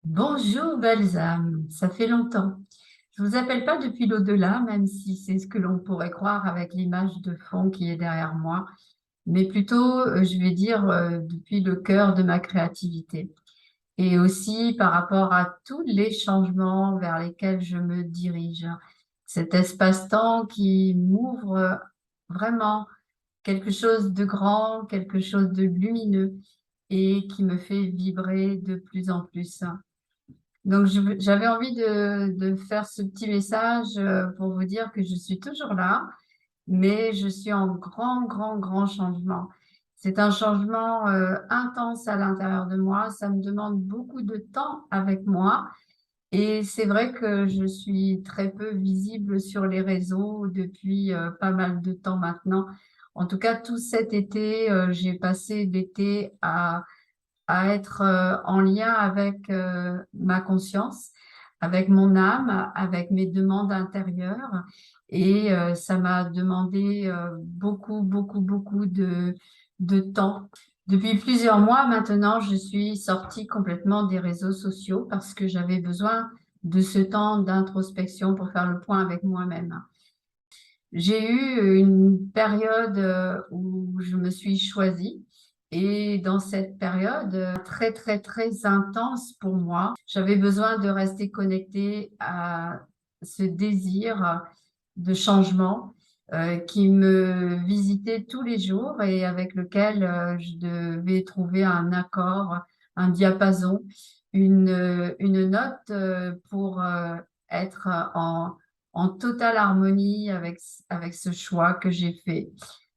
Bonjour belles âmes, ça fait longtemps. Je vous appelle pas depuis l'au-delà, même si c'est ce que l'on pourrait croire avec l'image de fond qui est derrière moi, mais plutôt, je vais dire, depuis le cœur de ma créativité. Et aussi par rapport à tous les changements vers lesquels je me dirige. Cet espace-temps qui m'ouvre vraiment quelque chose de grand, quelque chose de lumineux et qui me fait vibrer de plus en plus. Donc, j'avais envie de faire ce petit message pour vous dire que je suis toujours là, mais je suis en grand, grand, grand changement. C'est un changement intense à l'intérieur de moi. Ça me demande beaucoup de temps avec moi. Et c'est vrai que je suis très peu visible sur les réseaux depuis pas mal de temps maintenant. En tout cas, tout cet été, j'ai passé l'été à être en lien avec ma conscience, avec mon âme, avec mes demandes intérieures. Et ça m'a demandé beaucoup, beaucoup, beaucoup de temps. Depuis plusieurs mois maintenant, je suis sortie complètement des réseaux sociaux parce que j'avais besoin de ce temps d'introspection pour faire le point avec moi-même. J'ai eu une période où je me suis choisie et dans cette période très très très intense pour moi, j'avais besoin de rester connectée à ce désir de changement qui me visitait tous les jours et avec lequel je devais trouver un accord, un diapason, une note pour être en totale harmonie avec ce choix que j'ai fait.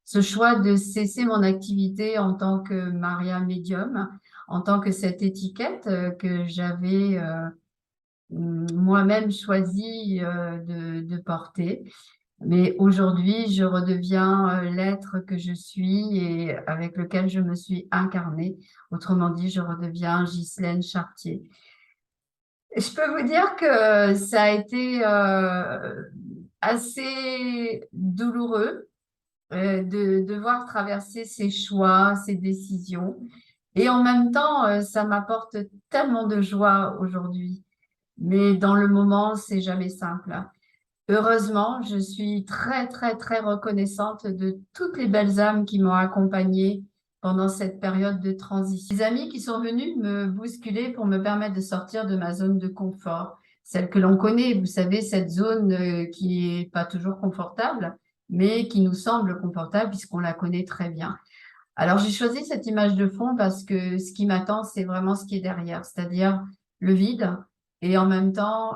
Ce choix de cesser mon activité en tant que Maria Medium, en tant que cette étiquette que j'avais moi-même choisi de porter. Mais aujourd'hui, je redeviens l'être que je suis et avec lequel je me suis incarnée. Autrement dit, je redeviens Ghislaine Chartier. Je peux vous dire que ça a été assez douloureux de devoir traverser ces choix, ces décisions. Et en même temps, ça m'apporte tellement de joie aujourd'hui. Mais dans le moment, c'est jamais simple. Heureusement, je suis très, très, très reconnaissante de toutes les belles âmes qui m'ont accompagnée pendant cette période de transition. Des amis qui sont venus me bousculer pour me permettre de sortir de ma zone de confort, celle que l'on connaît, vous savez, cette zone qui est pas toujours confortable, mais qui nous semble confortable puisqu'on la connaît très bien. Alors, j'ai choisi cette image de fond parce que ce qui m'attend, c'est vraiment ce qui est derrière, c'est-à-dire le vide et en même temps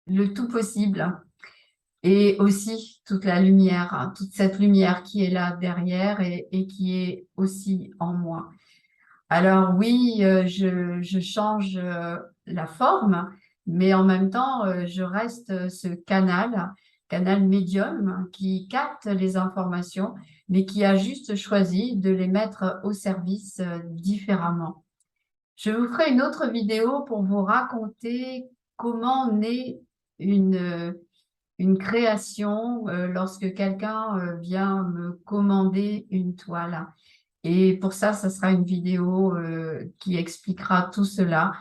le tout possible et aussi toute la lumière, hein, toute cette lumière qui est là derrière et qui est aussi en moi. Alors oui, je change la forme, mais en même temps, je reste ce canal médium qui capte les informations, mais qui a juste choisi de les mettre au service différemment. Je vous ferai une autre vidéo pour vous raconter comment naît une création lorsque quelqu'un vient me commander une toile. Et pour ça, ça sera une vidéo qui expliquera tout cela,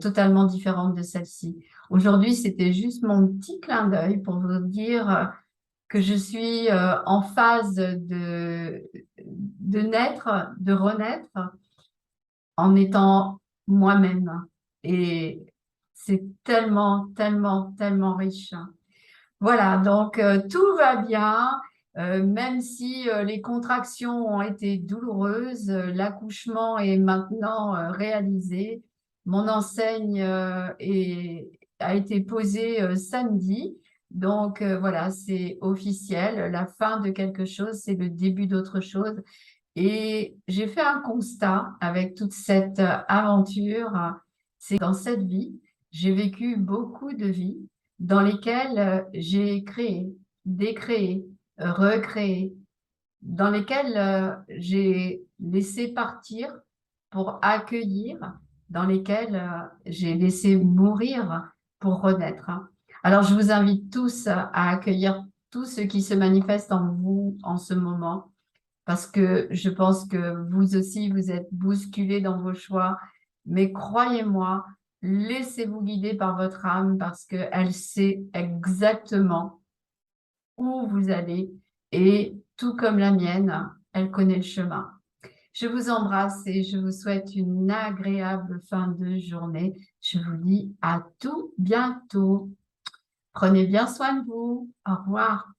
totalement différente de celle-ci. Aujourd'hui, c'était juste mon petit clin d'œil pour vous dire que je suis en phase de naître, de renaître en étant moi-même. Et c'est tellement, tellement, tellement riche. Voilà, donc tout va bien, même si les contractions ont été douloureuses, l'accouchement est maintenant réalisé. Mon enseigne a été posée samedi, donc voilà, c'est officiel. La fin de quelque chose, c'est le début d'autre chose. Et j'ai fait un constat avec toute cette aventure, c'est que dans cette vie, j'ai vécu beaucoup de vies dans lesquelles j'ai créé, décréé, recréé, dans lesquelles j'ai laissé partir pour accueillir, dans lesquelles j'ai laissé mourir pour renaître. Alors, je vous invite tous à accueillir tout ce qui se manifeste en vous en ce moment parce que je pense que vous aussi, vous êtes bousculés dans vos choix, Mais croyez-moi, laissez-vous guider par votre âme parce qu'elle sait exactement où vous allez et tout comme la mienne, elle connaît le chemin. Je vous embrasse et je vous souhaite une agréable fin de journée. Je vous dis à tout bientôt. Prenez bien soin de vous. Au revoir.